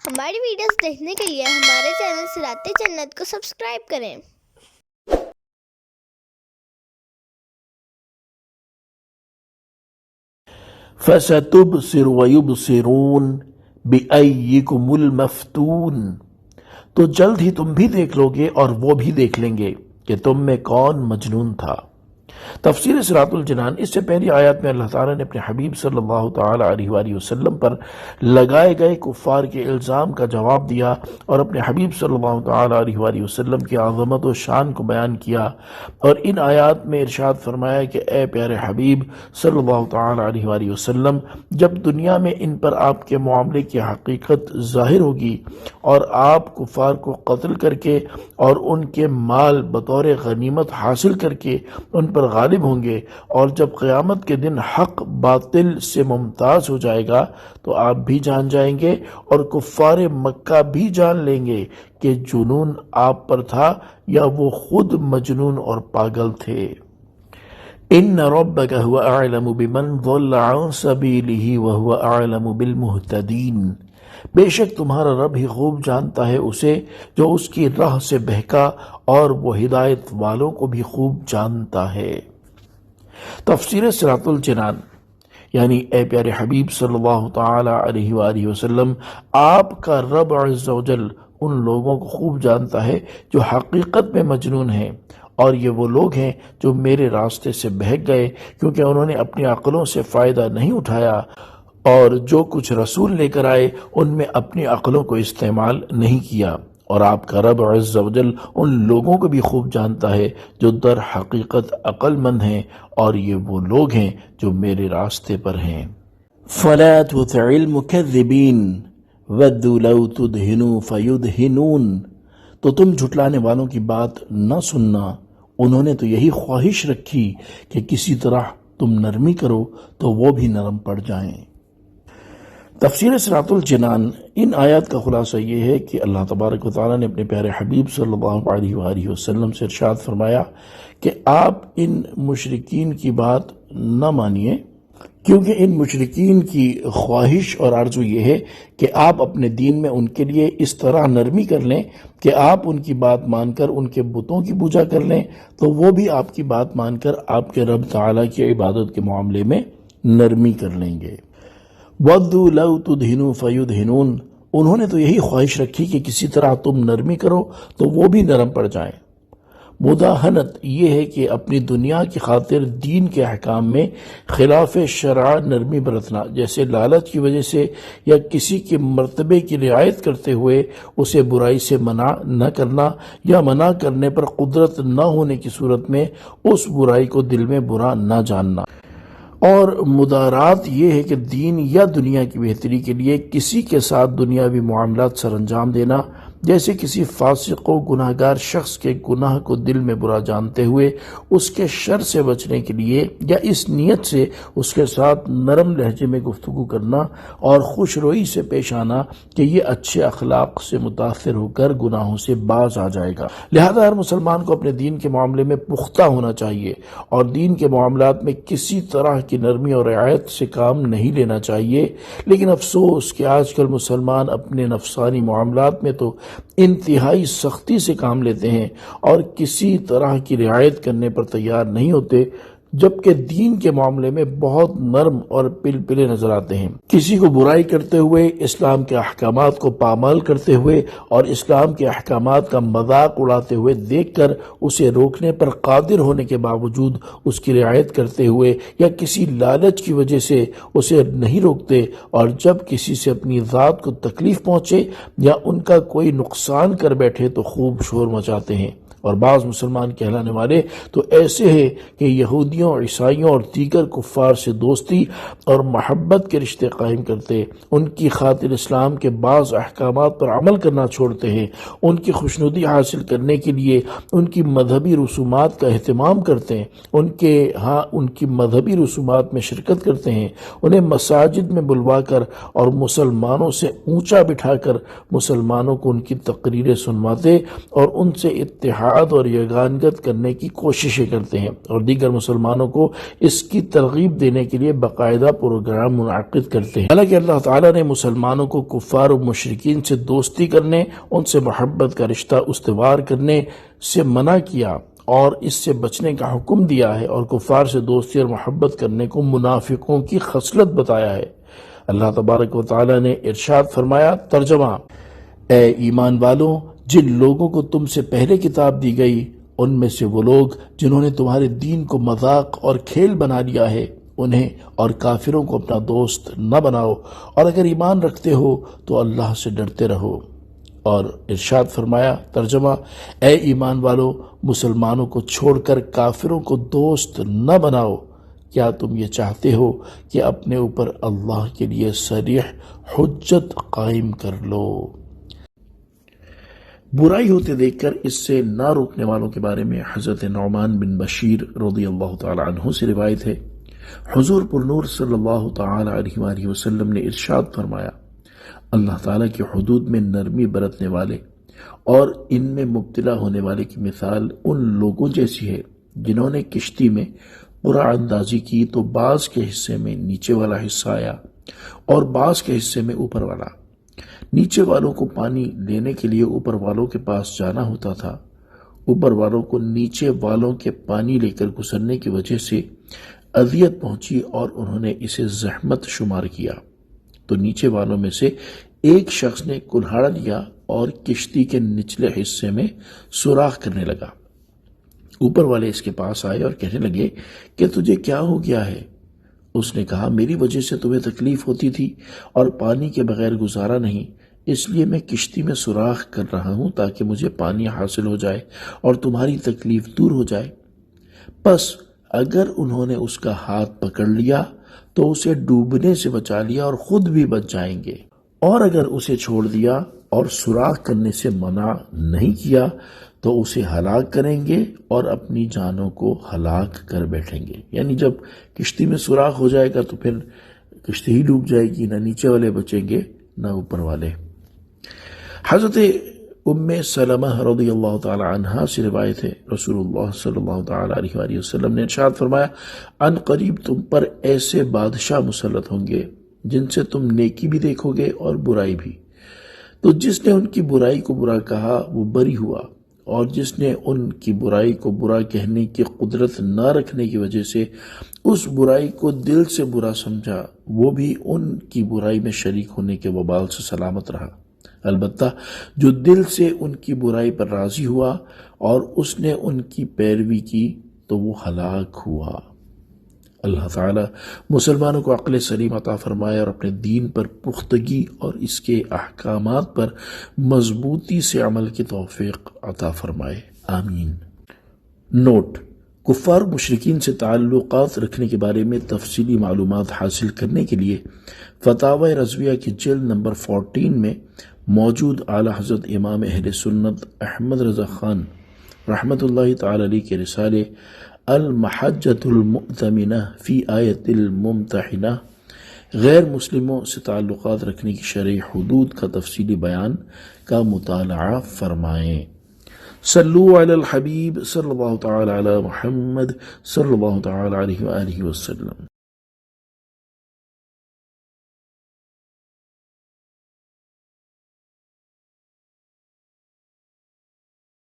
ہماری ویڈیوز دیکھنے کے لیے ہمارے چینل صراط جنت کو سبسکرائب کریں۔ فَسَتُبْصِرُ وَيُبْصِرُونَ بِأَيِّكُمُ الْمَفْتُونُ، تو جلد ہی تم بھی دیکھ لو گے اور وہ بھی دیکھ لیں گے کہ تم میں کون مجنون تھا۔ تفسیر صراط الجنان، اس سے پہلی آیات میں اللہ تعالیٰ نے اپنے حبیب صلی اللہ تعالیٰ علیہ وآلہ وسلم پر لگائے گئے کفار کے الزام کا جواب دیا اور اپنے حبیب صلی اللہ تعالیٰ علیہ وآلہ وسلم کی عظمت و شان کو بیان کیا، اور ان آیات میں ارشاد فرمایا کہ اے پیارے حبیب صلی اللہ تعالیٰ علیہ وآلہ وسلم، جب دنیا میں ان پر آپ کے معاملے کی حقیقت ظاہر ہوگی اور آپ کفار کو قتل کر کے اور ان کے مال بطور غنیمت حاصل کر کے ان پر غالب ہوں گے، اور جب قیامت کے دن حق باطل سے ممتاز ہو جائے گا تو آپ بھی جان جائیں گے اور کفار مکہ بھی جان لیں گے کہ جنون آپ پر تھا یا وہ خود مجنون اور پاگل تھے۔ ان ربک هو اعلم بمن ضل عن سبیلہ وهو اعلم بالمہتدین، بے شک تمہارا رب ہی خوب جانتا ہے اسے جو اس کی راہ سے بہکا، اور وہ ہدایت والوں کو بھی خوب جانتا ہے۔ تفسیر صراط الجنان، یعنی اے پیارے حبیب صلی اللہ تعالی علیہ وآلہ وسلم، آپ کا رب عز و جل ان لوگوں کو خوب جانتا ہے جو حقیقت میں مجنون ہیں، اور یہ وہ لوگ ہیں جو میرے راستے سے بہک گئے کیونکہ انہوں نے اپنی عقلوں سے فائدہ نہیں اٹھایا، اور جو کچھ رسول لے کر آئے ان میں اپنی عقلوں کو استعمال نہیں کیا۔ اور آپ کا رب عز و جل ان لوگوں کو بھی خوب جانتا ہے جو در حقیقت عقل مند ہیں، اور یہ وہ لوگ ہیں جو میرے راستے پر ہیں۔ فَلَا تُطِعِ الْمُكَذِّبِينَ وَدُّوا لَوْ تُدْهِنُوا فَيُدْهِنُونَ، تو تم جھٹلانے والوں کی بات نہ سننا، انہوں نے تو یہی خواہش رکھی کہ کسی طرح تم نرمی کرو تو وہ بھی نرم پڑ جائیں۔ تفسیر صراط الجنان، ان آیات کا خلاصہ یہ ہے کہ اللہ تبارک و تعالیٰ نے اپنے پیارے حبیب صلی اللہ علیہ وآلہ وسلم سے ارشاد فرمایا کہ آپ ان مشرکین کی بات نہ مانیے، کیونکہ ان مشرکین کی خواہش اور آرزو یہ ہے کہ آپ اپنے دین میں ان کے لیے اس طرح نرمی کر لیں کہ آپ ان کی بات مان کر ان کے بتوں کی پوجا کر لیں، تو وہ بھی آپ کی بات مان کر آپ کے رب تعالیٰ کی عبادت کے معاملے میں نرمی کر لیں گے۔ وَدُّوا لَوْ تُدْهِنُوا فَيُدْهِنُونَ، انہوں نے تو یہی خواہش رکھی کہ کسی طرح تم نرمی کرو تو وہ بھی نرم پڑ جائیں۔ مداہنت یہ ہے کہ اپنی دنیا کی خاطر دین کے احکام میں خلاف شرع نرمی برتنا، جیسے لالچ کی وجہ سے یا کسی کے مرتبے کی رعایت کرتے ہوئے اسے برائی سے منع نہ کرنا، یا منع کرنے پر قدرت نہ ہونے کی صورت میں اس برائی کو دل میں برا نہ جاننا۔ اور مدارات یہ ہے کہ دین یا دنیا کی بہتری کے لیے کسی کے ساتھ دنیاوی معاملات سر انجام دینا، جیسے کسی فاسق و گناہگار شخص کے گناہ کو دل میں برا جانتے ہوئے اس کے شر سے بچنے کے لیے یا اس نیت سے اس کے ساتھ نرم لہجے میں گفتگو کرنا اور خوش روئی سے پیش آنا کہ یہ اچھے اخلاق سے متاثر ہو کر گناہوں سے باز آ جائے گا۔ لہذا ہر مسلمان کو اپنے دین کے معاملے میں پختہ ہونا چاہیے، اور دین کے معاملات میں کسی طرح کی نرمی اور رعایت سے کام نہیں لینا چاہیے۔ لیکن افسوس کہ آج کل مسلمان اپنے نفسانی معاملات میں تو انتہائی سختی سے کام لیتے ہیں اور کسی طرح کی رعایت کرنے پر تیار نہیں ہوتے، جبکہ دین کے معاملے میں بہت نرم اور پلپلے نظر آتے ہیں۔ کسی کو برائی کرتے ہوئے، اسلام کے احکامات کو پامال کرتے ہوئے اور اسلام کے احکامات کا مذاق اڑاتے ہوئے دیکھ کر اسے روکنے پر قادر ہونے کے باوجود اس کی رعایت کرتے ہوئے یا کسی لالچ کی وجہ سے اسے نہیں روکتے، اور جب کسی سے اپنی ذات کو تکلیف پہنچے یا ان کا کوئی نقصان کر بیٹھے تو خوب شور مچاتے ہیں۔ اور بعض مسلمان کہلانے والے تو ایسے ہیں کہ یہودیوں، عیسائیوں اور دیگر کفار سے دوستی اور محبت کے رشتے قائم کرتے، ان کی خاطر اسلام کے بعض احکامات پر عمل کرنا چھوڑتے ہیں، ان کی خوشنودی حاصل کرنے کے لیے ان کی مذہبی رسومات کا اہتمام کرتے ہیں، ان کی مذہبی رسومات میں شرکت کرتے ہیں، انہیں مساجد میں بلوا کر اور مسلمانوں سے اونچا بٹھا کر مسلمانوں کو ان کی تقریریں سنواتے اور ان سے اتحاد اتحاد اور یگانگت کرنے کی کوششیں کرتے ہیں اور دیگر مسلمانوں کو اس کی ترغیب دینے کے لیے باقاعدہ پروگرام منعقد کرتے ہیں۔ حالانکہ اللہ تعالیٰ نے مسلمانوں کو کفار و مشرکین سے دوستی کرنے، ان سے محبت کا رشتہ استوار کرنے سے منع کیا اور اس سے بچنے کا حکم دیا ہے، اور کفار سے دوستی اور محبت کرنے کو منافقوں کی خصلت بتایا ہے۔ اللہ تبارک و تعالیٰ نے ارشاد فرمایا، ترجمہ: اے ایمان والوں، جن لوگوں کو تم سے پہلے کتاب دی گئی ان میں سے وہ لوگ جنہوں نے تمہارے دین کو مذاق اور کھیل بنا لیا ہے، انہیں اور کافروں کو اپنا دوست نہ بناؤ، اور اگر ایمان رکھتے ہو تو اللہ سے ڈرتے رہو۔ اور ارشاد فرمایا، ترجمہ: اے ایمان والو، مسلمانوں کو چھوڑ کر کافروں کو دوست نہ بناؤ۔ کیا تم یہ چاہتے ہو کہ اپنے اوپر اللہ کے لیے صریح حجت قائم کر لو؟ برائی ہوتے دیکھ کر اس سے نہ روکنے والوں کے بارے میں حضرت نعمان بن بشیر رضی اللہ تعالی عنہ سے روایت ہے، حضور پر نور صلی اللہ تعالی علیہ وآلہ وسلم نے ارشاد فرمایا، اللہ تعالیٰ کی حدود میں نرمی برتنے والے اور ان میں مبتلا ہونے والے کی مثال ان لوگوں جیسی ہے جنہوں نے کشتی میں قرعہ اندازی کی تو بعض کے حصے میں نیچے والا حصہ آیا اور بعض کے حصے میں اوپر والا۔ نیچے والوں کو پانی لینے کے لیے اوپر والوں کے پاس جانا ہوتا تھا، اوپر والوں کو نیچے والوں کے پانی لے کر گزرنے کی وجہ سے اذیت پہنچی اور انہوں نے اسے زحمت شمار کیا، تو نیچے والوں میں سے ایک شخص نے کلہاڑا لیا اور کشتی کے نچلے حصے میں سوراخ کرنے لگا۔ اوپر والے اس کے پاس آئے اور کہنے لگے کہ تجھے کیا ہو گیا ہے؟ اس نے کہا، میری وجہ سے تمہیں تکلیف ہوتی تھی اور پانی کے بغیر گزارا نہیں، اس لیے میں کشتی میں سوراخ کر رہا ہوں تاکہ مجھے پانی حاصل ہو جائے اور تمہاری تکلیف دور ہو جائے۔ پس اگر انہوں نے اس کا ہاتھ پکڑ لیا تو اسے ڈوبنے سے بچا لیا اور خود بھی بچ جائیں گے، اور اگر اسے چھوڑ دیا اور سوراخ کرنے سے منع نہیں کیا تو اسے ہلاک کریں گے اور اپنی جانوں کو ہلاک کر بیٹھیں گے۔ یعنی جب کشتی میں سوراخ ہو جائے گا تو پھر کشتی ہی ڈوب جائے گی، نہ نیچے والے بچیں گے نہ اوپر والے۔ حضرت ام سلمہ رضی اللہ تعالی عنہا سے روایت ہے، رسول اللہ صلی اللہ تعالی علیہ وآلہ وسلم نے ارشاد فرمایا، ان قریب تم پر ایسے بادشاہ مسلط ہوں گے جن سے تم نیکی بھی دیکھو گے اور برائی بھی، تو جس نے ان کی برائی کو برا کہا وہ بری ہوا، اور جس نے ان کی برائی کو برا کہنے کی قدرت نہ رکھنے کی وجہ سے اس برائی کو دل سے برا سمجھا وہ بھی ان کی برائی میں شریک ہونے کے وبال سے سلامت رہا۔ البتہ جو دل سے ان کی برائی پر راضی ہوا اور اس نے ان کی پیروی کی تو وہ ہلاک ہوا۔ اللہ تعالی مسلمانوں کو عقل سلیم عطا فرمائے اور اپنے دین پر پختگی اور اس کے احکامات پر مضبوطی سے عمل کی توفیق عطا فرمائے، آمین۔ نوٹ: کفار مشرکین سے تعلقات رکھنے کے بارے میں تفصیلی معلومات حاصل کرنے کے لیے فتاوی رضویہ کی جلد نمبر 14 میں موجود اعلی حضرت امام اہل سنت احمد رضا خان رحمۃ اللہ تعالی علیہ کے رسالے المحجۃ المؤتمنہ فی آیۃ الممتحنہ غیر مسلموں سے تعلقات رکھنے کی شرعی حدود کا تفصیلی بیان کا مطالعہ فرمائیں۔ صلو علی الحبیب صلی اللہ تعالی علی محمد صلی اللہ تعالی علیہ وآلہ وسلم۔